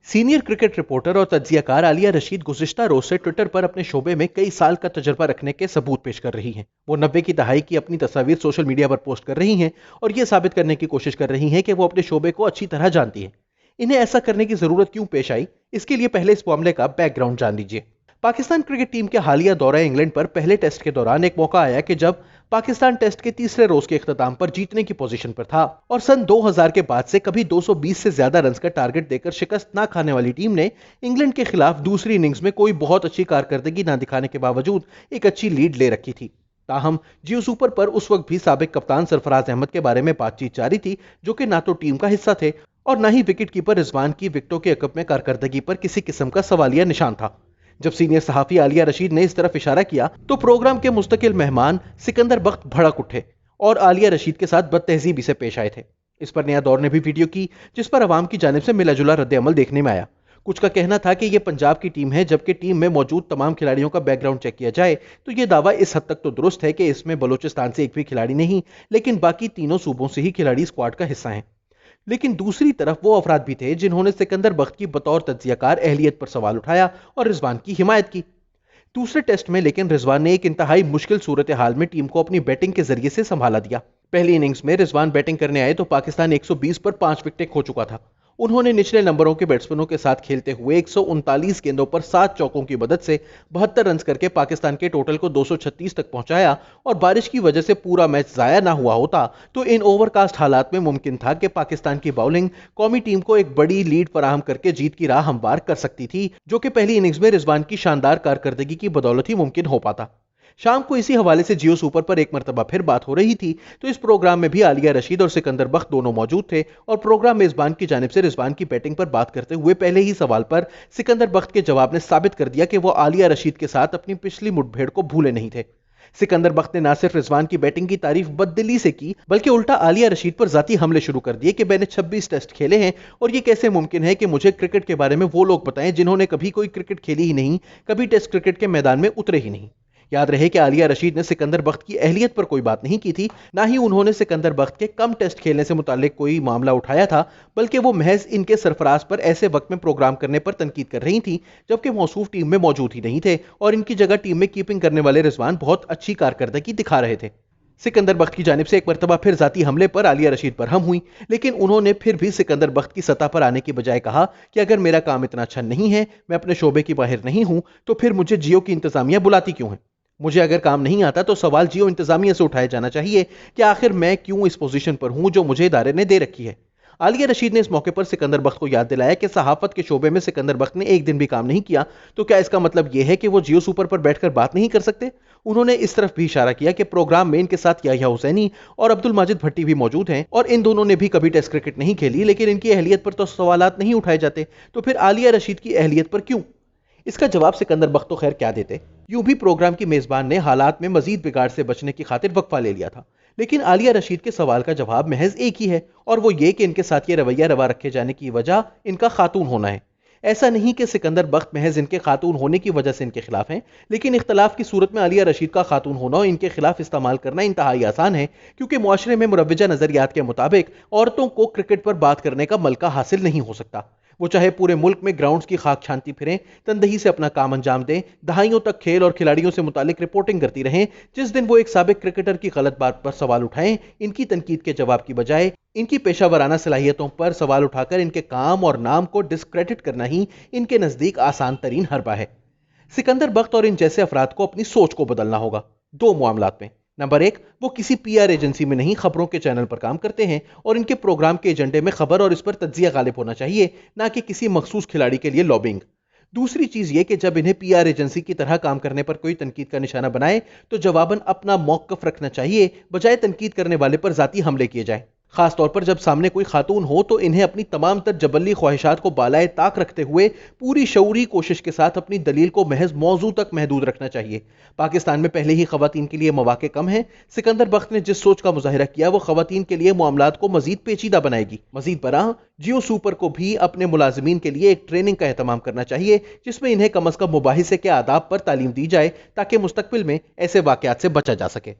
Senior cricket reporter और तज्जियाकार आलिया रशीद गुज़िश्ता रोज से Twitter पर अपने शोबे में कई साल का तजर्बा रखने के सबूत पेश कर रही हैं। वो 90 की दहाई की अपनी तस्वीर सोशल मीडिया पर पोस्ट कर रही हैं और ये साबित करने की कोशिश कर रही हैं कि वो अपने शोबे को अच्छी तरह जानती हैं। इन्हें ऐसा करने की जरूरत क्यों पेश आई, इसके लिए पहले इस मामले का बैकग्राउंड जान लीजिए। पाकिस्तान क्रिकेट टीम के हालिया दौरा इंग्लैंड पर पहले टेस्ट के दौरान एक मौका आया कि जब पाकिस्तान टेस्ट के तीसरे रोज के इख्तिताम पर जीतने की पोजीशन पर था और सन 2000 के बाद से कभी 220 से ज्यादा रन्स का टारगेट देकर शिकस्त ना खाने वाली टीम ने इंग्लैंड के खिलाफ दूसरी इनिंग्स में कोई बहुत अच्छी कारकर्दगी ना दिखाने के बावजूद एक अच्छी लीड ले रखी थी। ताहम जियो सुपर पर उस वक्त भी साबिक कप्तान सरफराज अहमद के बारे में बातचीत जारी थी, जो कि ना तो टीम का हिस्सा थे और ना ही विकेट कीपर रिजवान की विकेटों के अकब में कारकर्दगी पर किसी किस्म का सवालिया निशान था। जब सीनियर सहाफी आलिया रशीद ने इस तरफ इशारा किया तो प्रोग्राम के मुस्तकिल मेहमान सिकंदर बख्त भड़क उठे और आलिया रशीद के साथ बदतहजीबी से पेश आए थे। इस पर नया दौर ने भी वीडियो की, जिस पर अवाम की जानिब से मिला जुला रद्द-ए-अमल देखने में आया। कुछ का कहना था कि यह पंजाब की टीम है, जबकि टीम में मौजूद तमाम खिलाड़ियों का बैकग्राउंड चेक किया जाए तो यह दावा इस हद तक तो दुरुस्त है कि इसमें बलूचिस्तान से एक भी खिलाड़ी नहीं, लेकिन बाकी तीनों सूबों से ही खिलाड़ी स्क्वाड का हिस्सा हैं। लेकिन दूसरी तरफ वो अफराद भी थे जिन्होंने सिकंदर बख्त की बतौर तज्जियाकार अहलियत पर सवाल उठाया और रिजवान की हिमायत की। दूसरे टेस्ट में लेकिन रिजवान ने एक इंतहाई मुश्किल सूरत हाल में टीम को अपनी बैटिंग के जरिए से संभाला दिया। पहली इनिंग्स में रिजवान बैटिंग करने आए तो पाकिस्तान 120 पर 5 विकेटें खो चुका था। उन्होंने निचले नंबरों के बैट्समैनों के साथ खेलते हुए 139 गेंदों पर 7 चौकों की मदद से 72 रन करके पाकिस्तान के टोटल को 236 तक पहुंचाया और बारिश की वजह से पूरा मैच जाया ना हुआ होता तो इन ओवरकास्ट हालात में मुमकिन था कि पाकिस्तान की बाउलिंग कौमी टीम को एक बड़ी लीड फराहम करके जीत की राह हमवार कर सकती थी, जो कि पहली इनिंग्स में रिजवान की शानदार कारकर्दगी की बदौलत ही मुमकिन हो पाता। शाम को इसी हवाले से जियो सुपर पर एक मरतबा फिर बात हो रही थी तो इस प्रोग्राम में भी आलिया रशीद और सिकंदर बख्त दोनों मौजूद थे और प्रोग्राम मेजबान की जानिब से रिजवान की बैटिंग पर बात करते हुए पहले ही सवाल पर सिकंदर बख्त के जवाब ने साबित कर दिया कि वो आलिया रशीद के साथ अपनी पिछली मुठभेड़ को भूले नहीं थे। सिकंदर बख्त ने न सिर्फ रिजवान की बैटिंग की तारीफ बददिली से की, बल्कि उल्टा आलिया रशीद पर जाती हमले शुरू कर दिए कि मैंने 26 टेस्ट खेले हैं और ये कैसे मुमकिन है कि मुझे क्रिकेट के बारे में वो लोग बताएं जिन्होंने कभी कोई क्रिकेट खेली ही नहीं, कभी टेस्ट क्रिकेट के मैदान में उतरे ही नहीं। याद रहे कि आलिया रशीद ने सिकंदर बख्त की अहलियत पर कोई बात नहीं की थी, ना ही उन्होंने सिकंदर बख्त के कम टेस्ट खेलने से मुतालिक कोई मामला उठाया था, बल्कि वो महज इनके सरफराज पर ऐसे वक्त में प्रोग्राम करने पर तनकीद कर रही थी जबकि मौसूफ टीम में मौजूद ही नहीं थे और इनकी जगह टीम में कीपिंग करने वाले रिजवान बहुत अच्छी कारकर्दगी दिखा रहे थे। सिकंदर बख्त की जानिब से एक मरतबा फिर जाती हमले पर आलिया रशीद बरहम हुई, लेकिन उन्होंने फिर भी सिकंदर बख्त की सतह पर आने की बजाय कहा कि अगर मेरा काम इतना अच्छा नहीं है, मैं अपने शोबे की बाहर नहीं हूं, तो फिर मुझे जियो की इंतजामिया बुलाती क्यों है? मुझे अगर काम नहीं आता तो सवाल जियो इंतजामिया से उठाया जाना चाहिए कि आखिर मैं क्यों इस पोजीशन पर हूं जो मुझे इदारे ने दे रखी है। आलिया रशीद ने इस मौके पर सिकंदर बख्त को याद दिलाया कि सहाफत के शोबे में सिकंदर बख्त ने एक दिन भी काम नहीं किया, तो क्या इसका मतलब यह है कि वो जियो सुपर पर बैठकर बात नहीं कर सकते? उन्होंने इस तरफ भी इशारा किया कि प्रोग्राम में इनके साथ याहिया हुसैनी और अब्दुल माजिद भट्टी भी मौजूद हैं और इन दोनों ने भी कभी टेस्ट क्रिकेट नहीं खेली, लेकिन इनकी अहलियत पर तो सवालात नहीं उठाए जाते, तो फिर आलिया रशीद की अहलियत पर क्यों? इसका जवाब सिकंदर बख्त तो खैर क्या देते। यूं भी प्रोग्राम की मेजबान ने हालात में मजीद बिगाड़ से बचने की खातिर वक्फा ले लिया था, लेकिन आलिया रशीद के सवाल का जवाब महज एक ही है और वो ये कि इनके साथ ये रवैया रवा रखे जाने की वजह इनका खातून होना है। ऐसा नहीं कि सिकंदर बख्त महज इनके खातून होने की वजह से इनके खिलाफ हैं, लेकिन इख्तलाफ की सूरत में आलिया रशीद का खातून होना और इनके खिलाफ इस्तेमाल करना इंतहाई आसान है, क्योंकि मुआशरे में मुरव्वजा नजरियात के मुताबिक औरतों को क्रिकेट पर बात करने का मलका हासिल नहीं हो सकता। वो चाहे पूरे मुल्क में ग्राउंड्स की खाक छानती फिरें, तनदही से अपना काम अंजाम दें, दहाइयों तक खेल और खिलाड़ियों से मुतालिक रिपोर्टिंग करती रहें, जिस दिन वो एक साबिक क्रिकेटर की गलत बात पर सवाल उठाएं, इनकी तनकीद के जवाब की बजाय इनकी पेशावराना सलाहियतों पर सवाल उठाकर इनके काम और नाम को डिस्क्रेडिट करना ही इनके नजदीक आसान तरीन हरबा है। सिकंदर बख्त और इन जैसे अफराद को अपनी सोच को बदलना होगा दो मामलात में। नंबर एक, वो किसी पीआर एजेंसी में नहीं, खबरों के चैनल पर काम करते हैं और इनके प्रोग्राम के एजेंडे में खबर और इस पर तज्जिया गालिब होना चाहिए, ना कि किसी मखसूस खिलाड़ी के लिए लॉबिंग। दूसरी चीज ये कि जब इन्हें पीआर एजेंसी की तरह काम करने पर कोई तनकीद का निशाना बनाए तो जवाबन अपना मौकफ रखना चाहिए, बजाय तनकीद करने वाले पर जाती हमले किए जाए। खास तौर पर जब सामने कोई खातून हो तो इन्हें अपनी तमाम तर जबली ख्वाहिशात को बालाए ताक रखते हुए पूरी शऊरी कोशिश के साथ अपनी दलील को महज मौजू तक महदूद रखना चाहिए। पाकिस्तान में पहले ही खवातीन के लिए मौके कम हैं। सिकंदर बख्त ने जिस सोच का मुजाहिरा किया वो खवातीन के लिए मामलात को मजीद पेचीदा बनाएगी। मजीद बरआं जियो सुपर को भी अपने मुलाजिमीन के लिए एक ट्रेनिंग का एहतमाम करना चाहिए, जिसमें इन्हें कम अज कम मुबाहिसे के आदाब पर तालीम दी जाए ताकि मुस्तकबिल में ऐसे वाकयात से बचा जा सके।